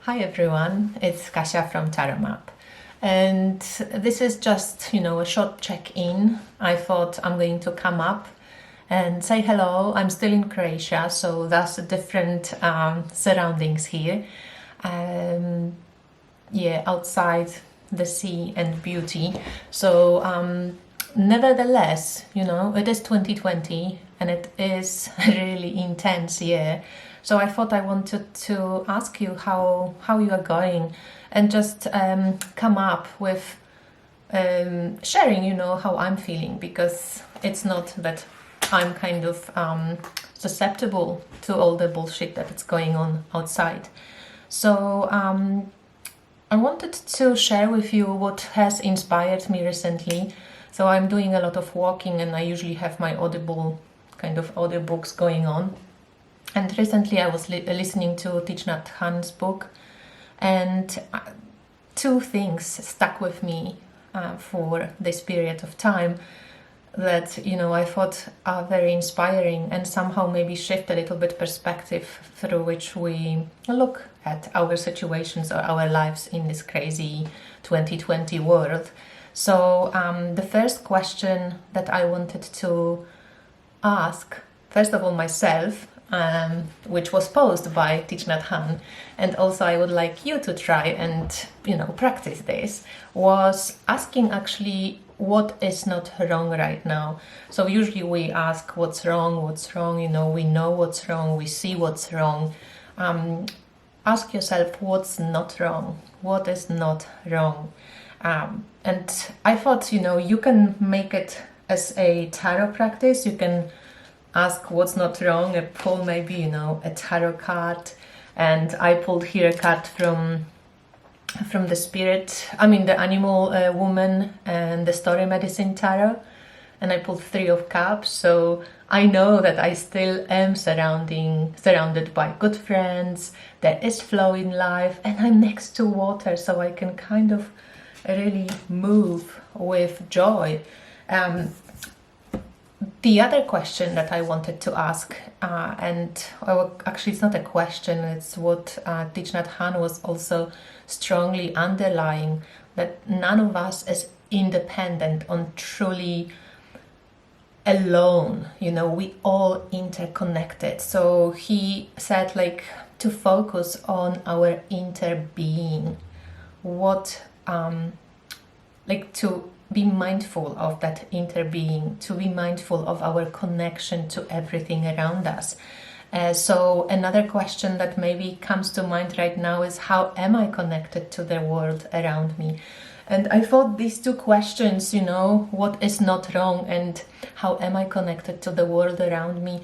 Hi everyone, it's Kasia from Tarot Map, and this is just, a short check-in. I thought I'm going to come up and say hello. I'm still in Croatia, so that's different surroundings here. Outside the sea and beauty. So nevertheless, it is 2020 and it is a really intense year. So I thought I wanted to ask you how you are going, and just come up with sharing, how I'm feeling, because it's not that I'm kind of susceptible to all the bullshit that is going on outside. So I wanted to share with you what has inspired me recently. So I'm doing a lot of walking, and I usually have my audiobooks going on. And recently I was listening to Thich Nhat Hanh's book, and two things stuck with me for this period of time that I thought are very inspiring, and somehow maybe shift a little bit perspective through which we look at our situations or our lives in this crazy 2020 world. So the first question that I wanted to ask, first of all myself, which was posed by Thich Nhat Hanh, and also I would like you to try and practice this, was asking actually what is not wrong right now. So usually we ask what's wrong, we know what's wrong, we see what's wrong. Ask yourself what's not wrong, what is not wrong. And I thought you can make it as a tarot practice. You can ask what's not wrong, and pull maybe a tarot card. And I pulled here a card from the spirit, the animal woman and the story medicine tarot, and I pulled 3 of cups. So I know that I still am surrounded by good friends, there is flow in life, and I'm next to water, so I can kind of really move with joy. The other question that I wanted to ask, actually it's not a question, it's what Thich Nhat Hanh was also strongly underlying, that none of us is independent on truly alone, we all interconnected. So he said to focus on our interbeing, to be mindful of that interbeing, to be mindful of our connection to everything around us. So another question that maybe comes to mind right now is, how am I connected to the world around me? And I thought these two questions, what is not wrong and how am I connected to the world around me,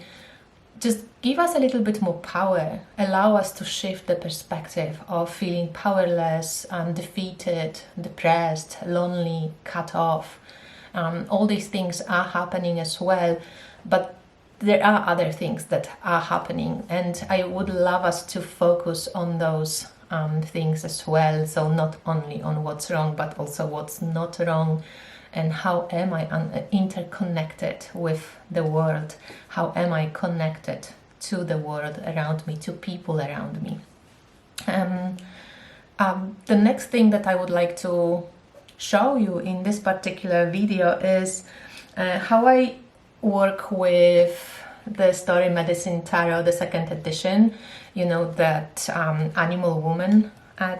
just give us a little bit more power, allow us to shift the perspective of feeling powerless, defeated, depressed, lonely, cut off. All these things are happening as well, but there are other things that are happening, and I would love us to focus on those things as well. So not only on what's wrong, but also what's not wrong. And how am I interconnected with the world? How am I connected to the world around me, to people around me? The next thing that I would like to show you in this particular video is how I work with the Story Medicine Tarot, the 2nd edition, that Animal Woman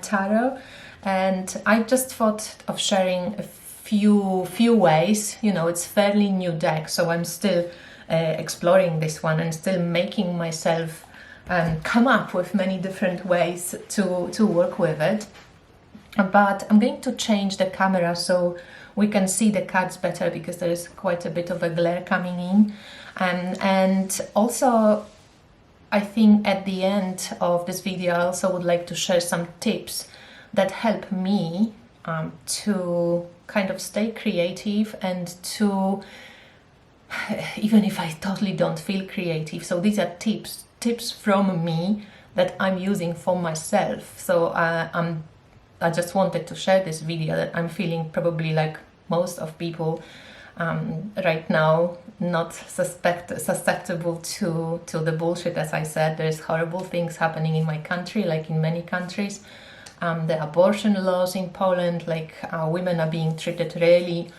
Tarot. And I just thought of sharing a few ways. It's fairly new deck, so I'm still exploring this one and still making myself come up with many different ways to work with it. But I'm going to change the camera so we can see the cards better, because there is quite a bit of a glare coming in. And also, I think at the end of this video I also would like to share some tips that help me to kind of stay creative, and to, even if I totally don't feel creative. So these are tips from me that I'm using for myself. So I just wanted to share this video, that I'm feeling probably like most of people right now not susceptible to the bullshit. As I said, there's horrible things happening in my country, like in many countries. The abortion laws in Poland, like women are being treated really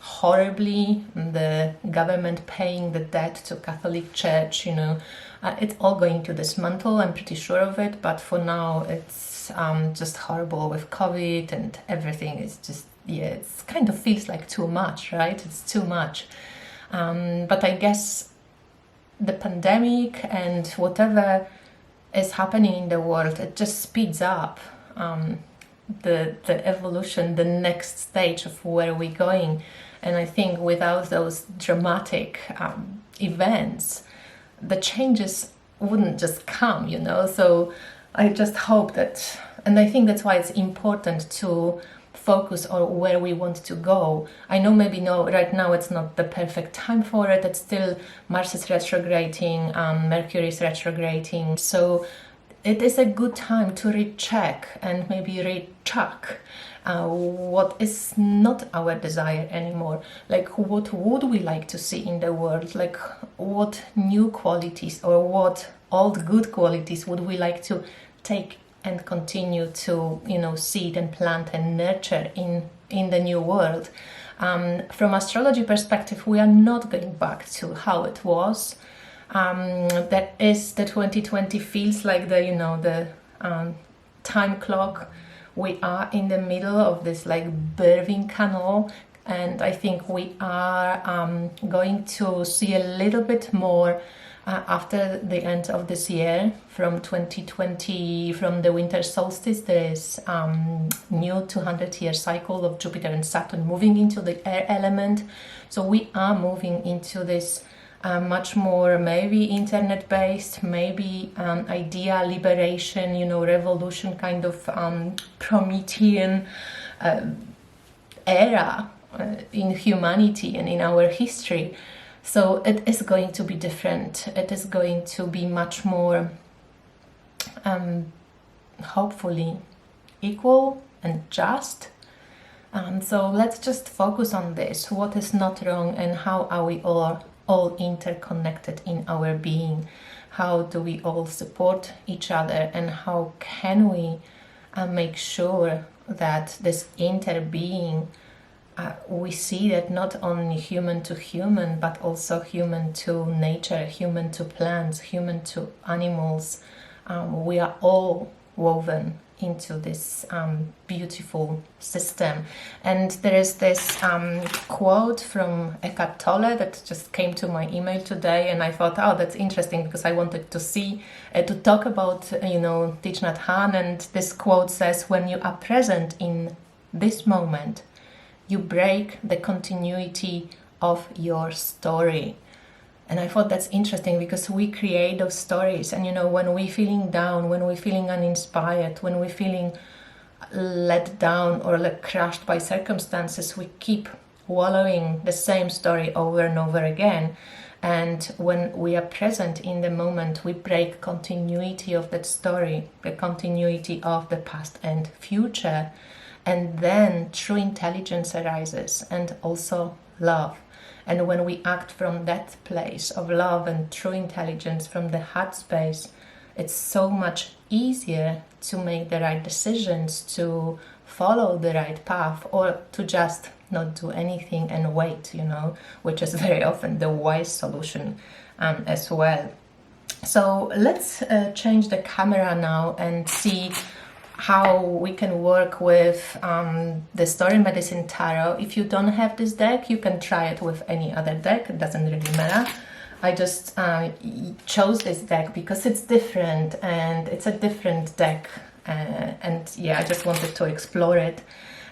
horribly, the government paying the debt to Catholic Church, it's all going to dismantle, I'm pretty sure of it, but for now it's just horrible with COVID and everything. It's just, it kind of feels like too much, right? It's too much. But I guess the pandemic and whatever is happening in the world, it just speeds up the evolution, the next stage of where we're going. And I think without those dramatic events, the changes wouldn't just come, So I just hope that, and I think that's why it's important to focus on where we want to go. I know maybe right now it's not the perfect time for it. It's still Mars is retrograding, Mercury is retrograding. So it is a good time to recheck and maybe recheck what is not our desire anymore. Like, what would we like to see in the world? Like, what new qualities or what old good qualities would we like to take and continue to, seed and plant and nurture in the new world? From astrology perspective, we are not going back to how it was. That is, the 2020 feels like the time clock. We are in the middle of this like birthing canal, and I think we are going to see a little bit more after the end of this year. From 2020, from the winter solstice, there is new 200-year cycle of Jupiter and Saturn moving into the air element. So we are moving into this much more maybe internet-based, maybe idea liberation, revolution kind of Promethean era in humanity and in our history. So it is going to be different. It is going to be much more, hopefully, equal and just. So let's just focus on this. What is not wrong, and how are we all interconnected in our being? How do we all support each other, and how can we make sure that this interbeing, we see that not only human to human, but also human to nature, human to plants, human to animals. We are all woven into this beautiful system. And there is this quote from Eckhart Tolle that just came to my email today, and I thought, oh, that's interesting, because I wanted to talk about Thich Nhat Hanh. And this quote says, when you are present in this moment, you break the continuity of your story. And I thought that's interesting, because we create those stories. And when we're feeling down, when we're feeling uninspired, when we're feeling let down or crushed by circumstances, we keep wallowing the same story over and over again. And when we are present in the moment, we break continuity of that story, the continuity of the past and future. And then true intelligence arises, and also love. And when we act from that place of love and true intelligence, from the heart space, it's so much easier to make the right decisions, to follow the right path, or to just not do anything and wait, which is very often the wise solution as well. So let's change the camera now and see how we can work with the Story Medicine Tarot. If you don't have this deck, you can try it with any other deck. It doesn't really matter. I just chose this deck because it's different, and it's a different deck. And yeah, I just wanted to explore it.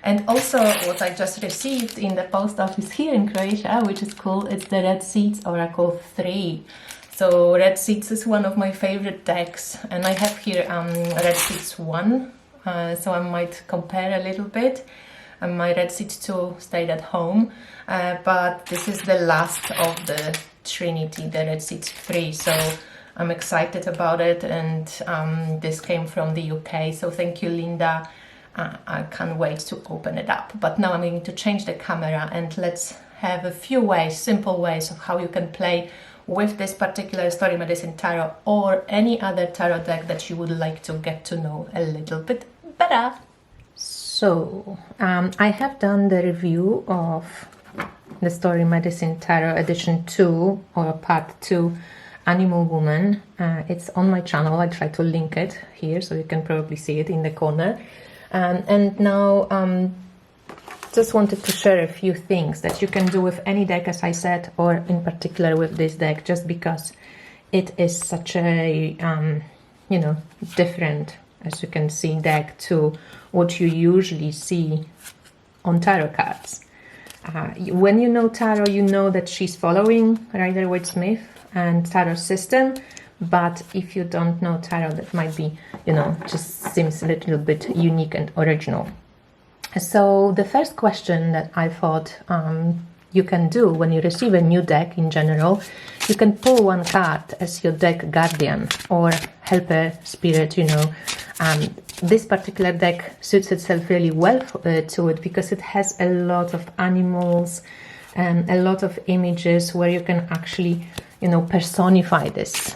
And also what I just received in the post office here in Croatia, which is cool, it's the Red Seeds Oracle 3. So Red Seeds is one of my favorite decks, and I have here Red Seeds 1. So I might compare a little bit. My Red Seeds 2 stayed at home, but this is the last of the Trinity, the Red Seeds 3. So I'm excited about it, and this came from the UK. So thank you, Linda. I can't wait to open it up. But now I'm going to change the camera, and let's have a few ways, simple ways of how you can play with this particular Story Medicine Tarot or any other tarot deck that you would like to get to know a little bit better. So, I have done the review of the Story Medicine Tarot Edition 2 or Part 2 Animal Woman. It's on my channel. I try to link it here so you can probably see it in the corner. And now just wanted to share a few things that you can do with any deck, as I said, or in particular with this deck, just because it is such a, different, as you can see, deck to what you usually see on tarot cards. When you know tarot, you know that she's following Rider-Waite-Smith and tarot system, but if you don't know tarot, that might be, just seems a little bit unique and original. So the first question that I thought you can do when you receive a new deck in general, you can pull one card as your deck guardian or helper spirit, This particular deck suits itself really well to it because it has a lot of animals and a lot of images where you can actually, personify this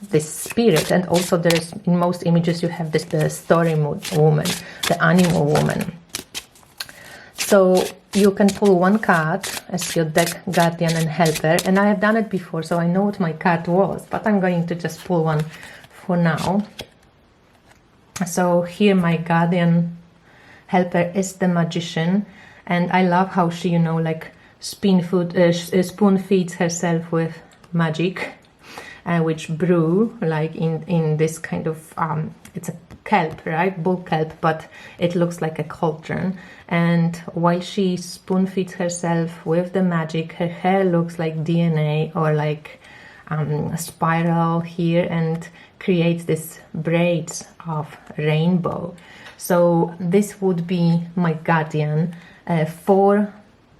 this spirit. And also there's, in most images, you have this the story woman, the animal woman. So you can pull one card as your deck guardian and helper, and I have done it before, so I know what my card was, but I'm going to just pull one for now. So here my guardian helper is the magician, and I love how she, spoon feeds herself with magic, which brew like in this kind of it's a kelp, right, bull kelp, but it looks like a cauldron. And while she spoon feeds herself with the magic, her hair looks like DNA or like a spiral here, and creates this braids of rainbow. So this would be my guardian for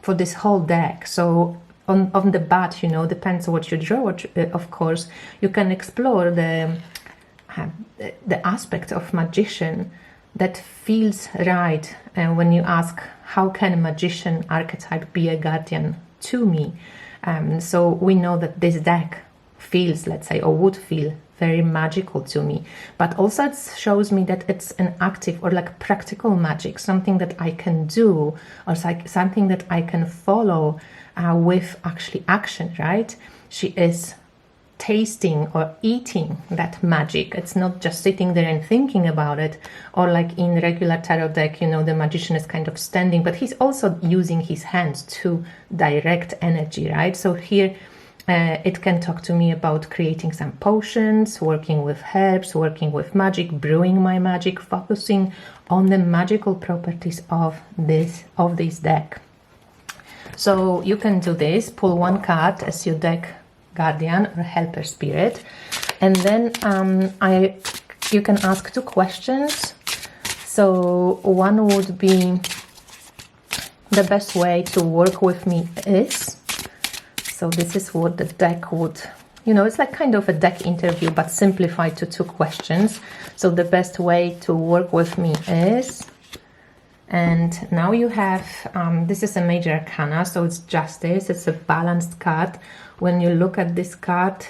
this whole deck. So on the bat, depends on what you draw, of course, you can explore the aspect of magician that feels right when you ask, how can a magician archetype be a guardian to me? So we know that this deck feels, let's say, or would feel very magical to me, but also it shows me that it's an active or like practical magic, something that I can do, or something that I can follow with actually action, right? She is tasting or eating that magic. It's not just sitting there and thinking about it, or like in regular tarot deck, the magician is kind of standing, but he's also using his hands to direct energy, right? So here it can talk to me about creating some potions, working with herbs, working with magic, brewing my magic, focusing on the magical properties of this deck. So you can do this, pull one card as your deck guardian or helper spirit, and then you can ask two questions. So one would be, the best way to work with me is, so this is what the deck would, it's like kind of a deck interview, but simplified to two questions. So the best way to work with me is, and now you have, this is a major arcana, so it's justice, it's a balanced card. When you look at this card,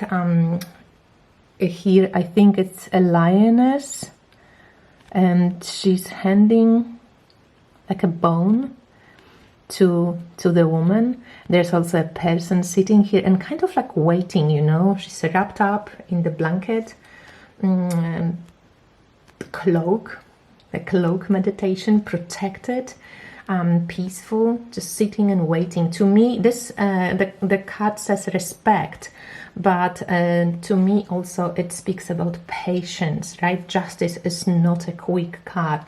here I think it's a lioness, and she's handing like a bone to the woman. There's also a person sitting here and kind of like waiting, she's wrapped up in the blanket, cloak, a cloak meditation, protected, peaceful, just sitting and waiting. To me, this the card says respect, but to me also it speaks about patience, right? Justice is not a quick card.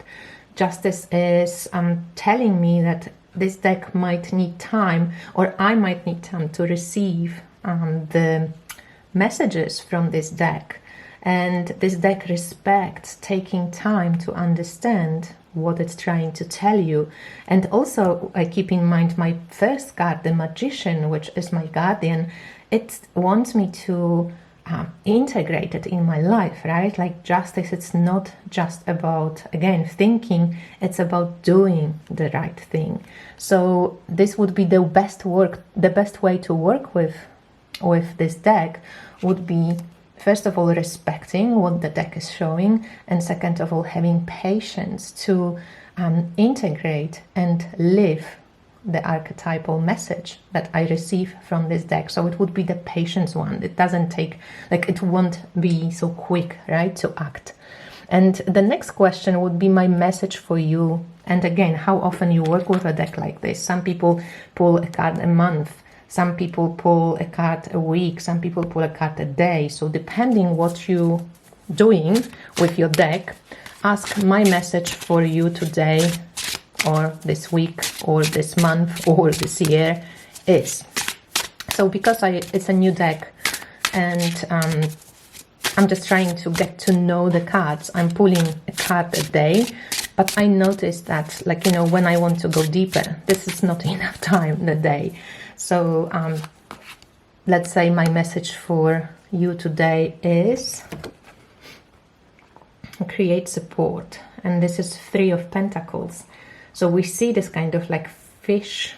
Justice is telling me that this deck might need time, or I might need time to receive the messages from this deck. And this deck respects taking time to understand what it's trying to tell you. And also I keep in mind my first card, the Magician, which is my guardian. It wants me to integrated in my life, right? Like justice, it's not just about, again, thinking, it's about doing the right thing. So this would be the best way to work with this deck would be, first of all, respecting what the deck is showing, and second of all, having patience to integrate and live the archetypal message that I receive from this deck. So it would be the patience one. It doesn't take, like, it won't be so quick, right, to act. And the next question would be my message for you. And again, how often you work with a deck like this. Some people pull a card a month. Some people pull a card a week. Some people pull a card a day. So depending what you're doing with your deck, ask my message for you today, or this week, or this month, or this year is. So because it's a new deck, and I'm just trying to get to know the cards, I'm pulling a card a day, but I noticed that, like, you know, when I want to go deeper, this is not enough time in the day. So let's say my message for you today is create support. And this is 3 of Pentacles. So we see this kind of like fish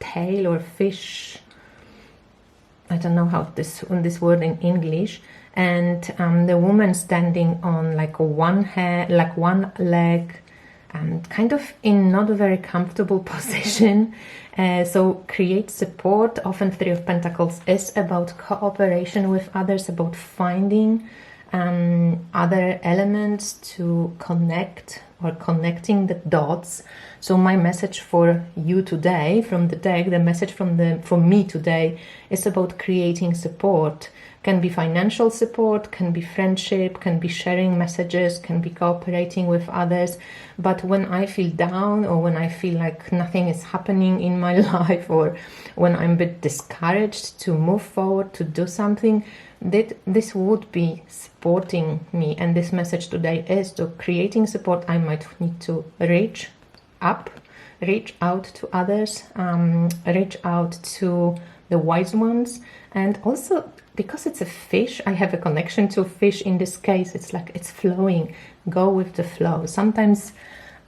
tail or fish, I don't know how this word in English, and the woman standing on like one leg, kind of in not a very comfortable position. So create support. Often 3 of Pentacles is about cooperation with others, about finding other elements to connect, or connecting the dots. So my message for you today from the deck, the message for me today, is about creating support. Can be financial support, can be friendship, can be sharing messages, can be cooperating with others. But when I feel down, or when I feel like nothing is happening in my life, or when I'm a bit discouraged to move forward, to do something, this would be supporting me. And this message today is to creating support. I might need to reach out to others, reach out to the wise ones. And also, because it's a fish, I have a connection to fish in this case. It's like it's flowing. Go with the flow. Sometimes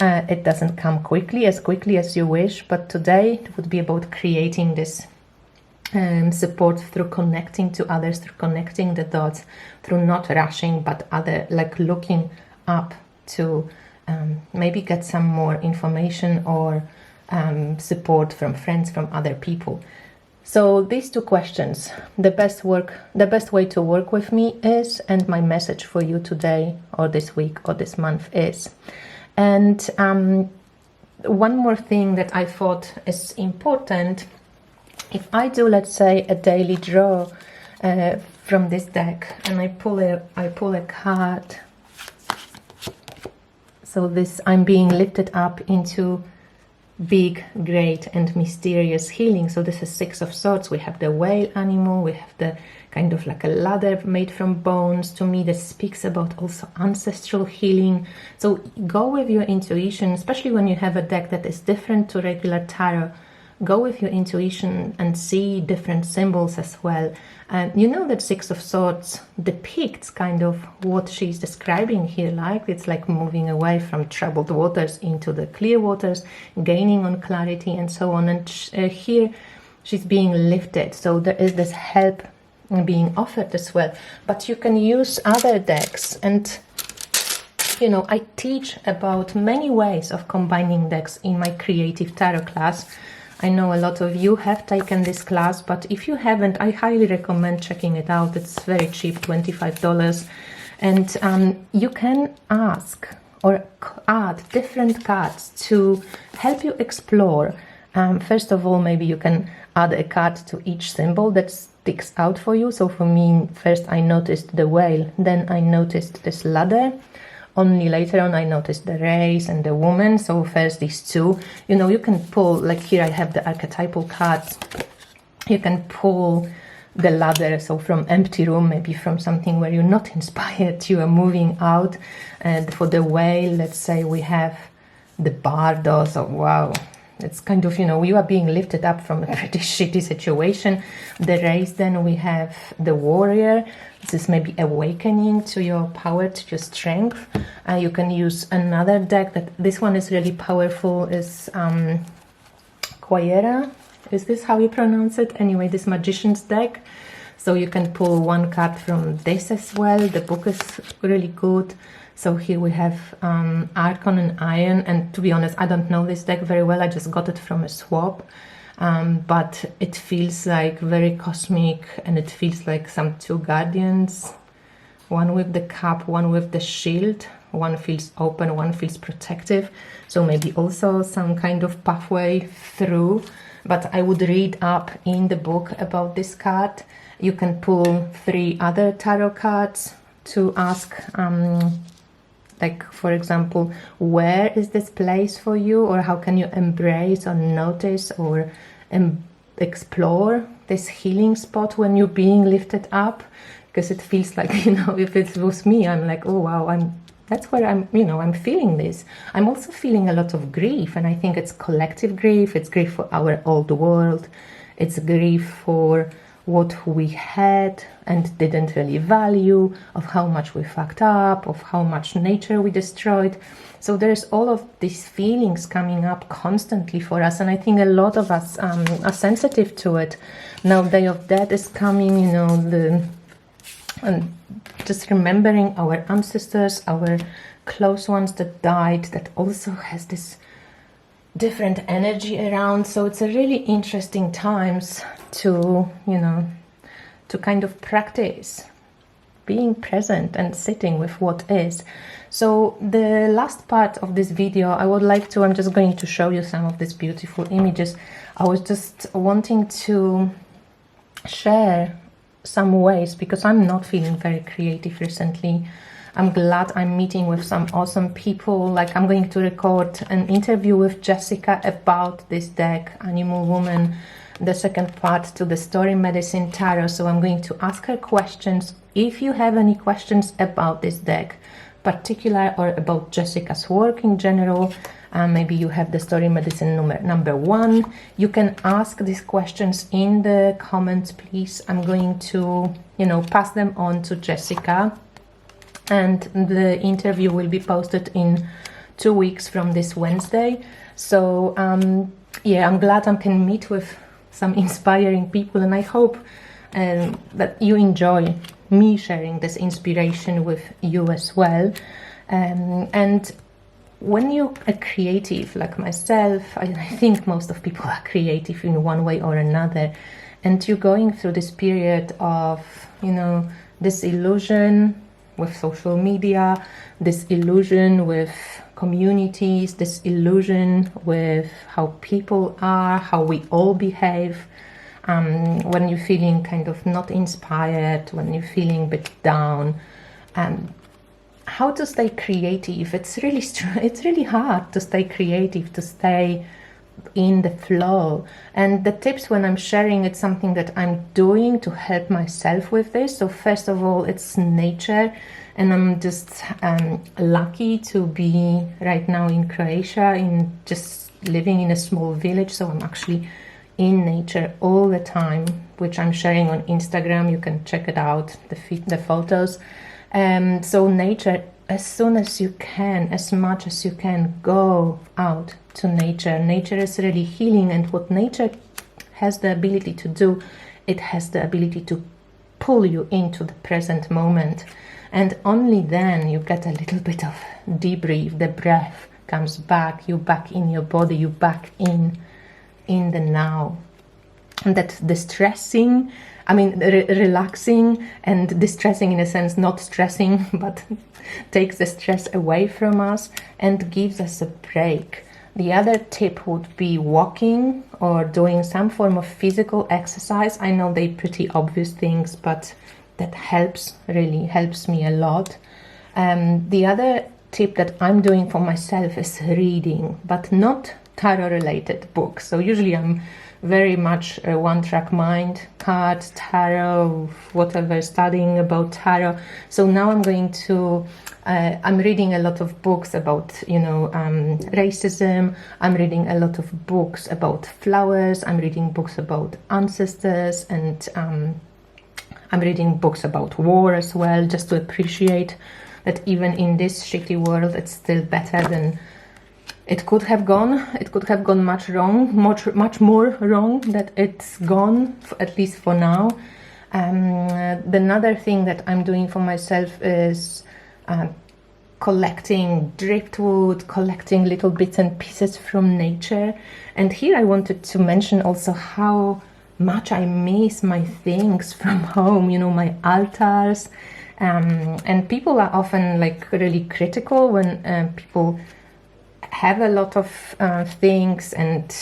it doesn't come quickly as you wish, but today it would be about creating this support through connecting to others, through connecting the dots, through not rushing, but looking up to maybe get some more information or support from friends, from other people. So these 2 questions, the best way to work with me is, and my message for you today, or this week, or this month is. And one more thing that I thought is important. If I do, let's say, a daily draw from this deck, and I pull a card, so this, I'm being lifted up into big, great, and mysterious healing. So this is 6 of Swords. We have the whale animal, we have the kind of like a ladder made from bones. To me, this speaks about also ancestral healing. So go with your intuition, especially when you have a deck that is different to regular tarot. Go with your intuition and see different symbols as well. And you know that 6 of Swords depicts kind of what she's describing here, like it's like moving away from troubled waters into the clear waters, gaining on clarity and so on. And here she's being lifted. So there is this help being offered as well. But you can use other decks, and you know, I teach about many ways of combining decks in my creative tarot class. I know a lot of you have taken this class, but if you haven't, I highly recommend checking it out. It's very cheap, $25. And you can ask or add different cards to help you explore. First of all, maybe you can add a card to each symbol that sticks out for you. So for me, first I noticed the whale, then I noticed this ladder. Only later on I noticed the race and the woman. So first these 2, you know, you can pull, like here I have the archetypal cards. You can pull the ladder, so from empty room, maybe from something where you're not inspired, you are moving out. And for the whale, let's say we have the bardo. So wow, it's kind of, you know, you are being lifted up from a pretty shitty situation. The race, then we have the warrior. This is maybe awakening to your power, to your strength. You can use another deck that this one is really powerful, is Quayera. Is this how you pronounce it? Anyway, this magician's deck. So you can pull one card from this as well. The book is really good. So here we have Archon and Iron, and to be honest, I don't know this deck very well. I just got it from a swap, but it feels like very cosmic, and it feels like some two guardians, one with the cup, one with the shield. One feels open, one feels protective. So maybe also some kind of pathway through, but I would read up in the book about this card. You can pull 3 other tarot cards to ask, like, for example, where is this place for you, or how can you embrace or notice or explore this healing spot when you're being lifted up? Because it feels like, you know, if it was me, I'm like, oh wow, that's where I'm, you know, I'm feeling this. I'm also feeling a lot of grief, and I think it's collective grief. It's grief for our old world. It's grief for what we had and didn't really value, of how much we fucked up, of how much nature we destroyed. So there's all of these feelings coming up constantly for us, and I think a lot of us are sensitive to it. Now Day of Death is coming, you know, and just remembering our ancestors, our close ones that died, that also has this different energy around. So it's a really interesting times to, you know, to kind of practice being present and sitting with what is. So the last part of this video, I'm just going to show you some of these beautiful images. I was just wanting to share some ways, because I'm not feeling very creative recently. I'm glad I'm meeting with some awesome people. Like, I'm going to record an interview with Jessica about this deck, Animal Woman, the second part to the Story Medicine Tarot. So I'm going to ask her questions. If you have any questions about this deck particular, or about Jessica's work in general, maybe you have the Story Medicine number 1, you can ask these questions in the comments, please. I'm going to, you know, pass them on to Jessica, and the interview will be posted in 2 weeks from this Wednesday. So yeah, I'm glad I can meet with some inspiring people, and I hope that you enjoy me sharing this inspiration with you as well. And when you're a creative like myself, I think most of people are creative in one way or another, and you're going through this period of, you know, disillusion with social media, disillusion with communities, disillusion with how people are, how we all behave. When you're feeling kind of not inspired, when you're feeling a bit down, how to stay creative? It's really hard to stay creative, to stay in the flow. And the tips, when I'm sharing, it's something that I'm doing to help myself with this. So first of all, it's nature, and I'm just lucky to be right now in Croatia, in just living in a small village. So I'm actually in nature all the time, which I'm sharing on Instagram. You can check it out, the photos. So nature, as soon as you can, as much as you can, go out to nature. Nature is really healing, and what nature has the ability to do, it has the ability to pull you into the present moment. And only then you get a little bit of debrief, the breath comes back, you back in your body, you back in the now. And that distressing, I mean, relaxing and distressing, in a sense, not stressing, but takes the stress away from us and gives us a break. The other tip would be walking or doing some form of physical exercise. I know they're pretty obvious things, but that really helps me a lot. The other tip that I'm doing for myself is reading, but not tarot related books. So usually I'm very much a one-track mind, cards, tarot, whatever, studying about tarot. So now I'm going to, I'm reading a lot of books about, racism. I'm reading a lot of books about flowers. I'm reading books about ancestors, and I'm reading books about war as well, just to appreciate that even in this shitty world, it's still better than it could have gone. It could have gone much wrong, much more wrong that it's gone, at least for now. Another thing that I'm doing for myself is collecting driftwood, collecting little bits and pieces from nature. And here I wanted to mention also how much I miss my things from home, my altars. And people are often like really critical when people have a lot of things, and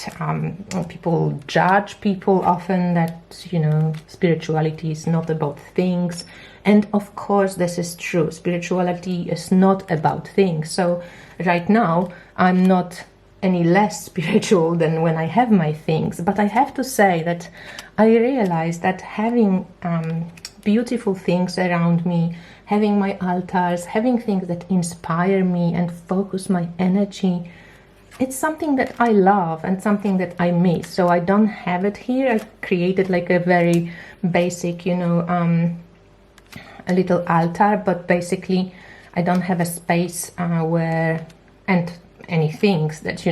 people judge people often that spirituality is not about things. And of course this is true, spirituality is not about things. So right now I'm not any less spiritual than when I have my things, but I have to say that I realize that having beautiful things around me, having my altars, having things that inspire me and focus my energy, it's something that I love and something that I miss. So I don't have it here. I created like a very basic, a little altar, but basically I don't have a space where, and any things that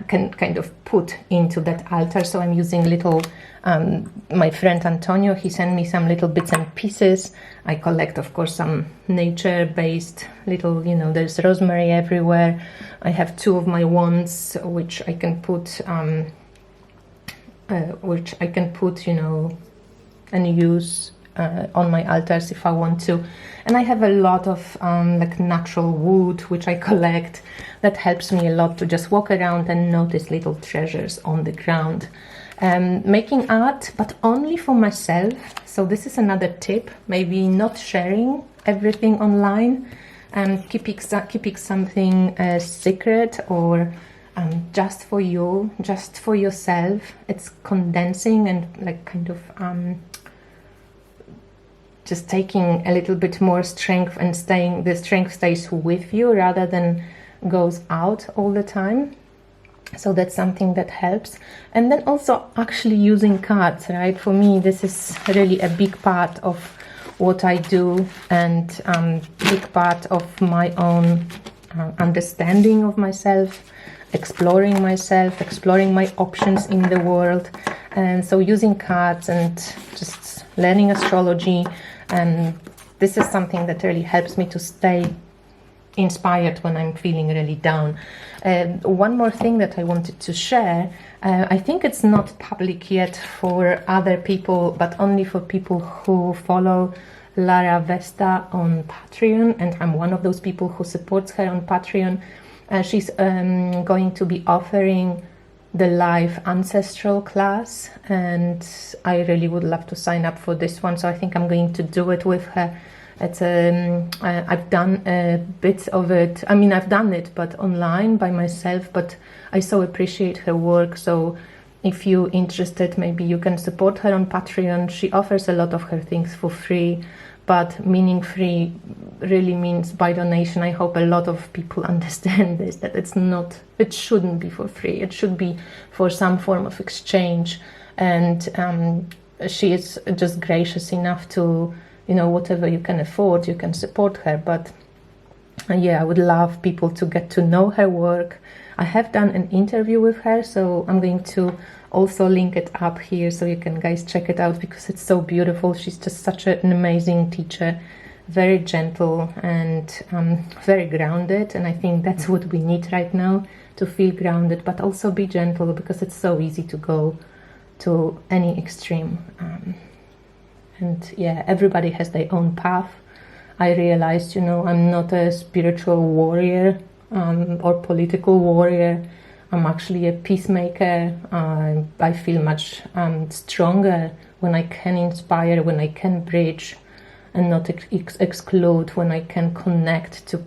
can kind of put into that altar. So I'm using little, my friend Antonio, he sent me some little bits and pieces. I collect, of course, some nature-based little, there's rosemary everywhere. I have 2 of my wands, which I can put, and use on my altars if I want to. And I have a lot of like natural wood which I collect. That helps me a lot to just walk around and notice little treasures on the ground. Making art, but only for myself. So this is another tip, maybe not sharing everything online, keeping something secret, or just for you, just for yourself. It's condensing and like kind of just taking a little bit more strength, and the strength stays with you rather than goes out all the time. So that's something that helps. And then also actually using cards, right? For me, this is really a big part of what I do, and big part of my own understanding of myself, exploring myself, exploring my options in the world. And so using cards and just learning astrology, and this is something that really helps me to stay inspired when I'm feeling really down. One more thing that I wanted to share, I think it's not public yet for other people, but only for people who follow Lara Vesta on Patreon, and I'm one of those people who supports her on Patreon. She's going to be offering the live ancestral class, and I really would love to sign up for this one, so I think I'm going to do it with her. It's I've done a bit of it. I mean, I've done it, but online by myself, but I so appreciate her work. So if you're interested, maybe you can support her on Patreon. She offers a lot of her things for free, but meaning free really means by donation. I hope a lot of people understand this, that it shouldn't be for free. It should be for some form of exchange. And she is just gracious enough to, whatever you can afford, you can support her. But yeah, I would love people to get to know her work. I have done an interview with her, so I'm going to also link it up here so you can guys check it out, because it's so beautiful. She's just such an amazing teacher, very gentle and very grounded, and I think that's what we need right now, to feel grounded but also be gentle, because it's so easy to go to any extreme. And yeah, everybody has their own path. I realized, I'm not a spiritual warrior or political warrior. I'm actually a peacemaker. I feel much stronger when I can inspire, when I can bridge and not exclude, when I can connect to,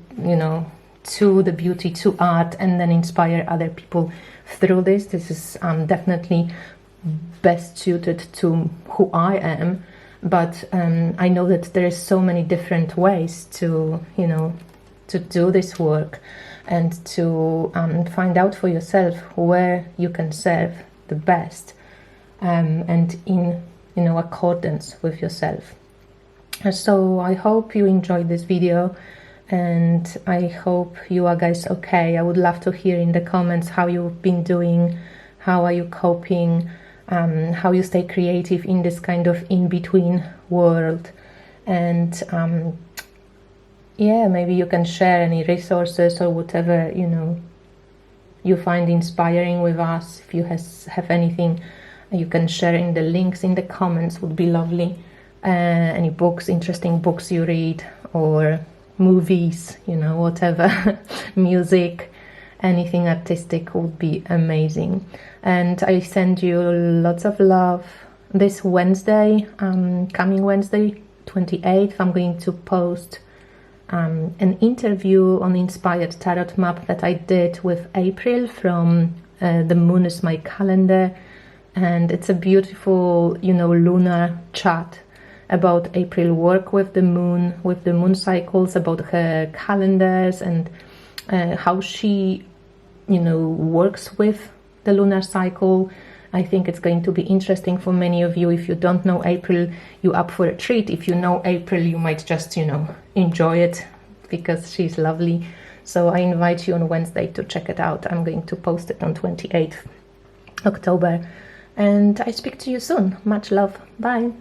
to the beauty, to art, and then inspire other people through this. This is definitely best suited to who I am, but I know that there is so many different ways to, you know, to do this work and to find out for yourself where you can serve the best, and in, you know, accordance with yourself. So I hope you enjoyed this video, and I hope you are guys okay. I would love to hear in the comments how you've been doing, how are you coping, how you stay creative in this kind of in-between world. And yeah, maybe you can share any resources or whatever, you know, you find inspiring with us. If you have anything you can share in the links in the comments, would be lovely. Any books, interesting books you read, or movies, you know, whatever, music, anything artistic would be amazing. And I send you lots of love. This Wednesday, coming Wednesday, 28th, I'm going to post an interview on Inspired Tarot Map that I did with April from The Moon is My Calendar. And it's a beautiful, you know, lunar chat about April work with the moon cycles, about her calendars, and how she, you know, works with the lunar cycle. I think it's going to be interesting for many of you. If you don't know April, you're up for a treat. If you know April, you might just, you know, enjoy it because she's lovely. So I invite you on Wednesday to check it out. I'm going to post it on 28th October. And I speak to you soon. Much love. Bye.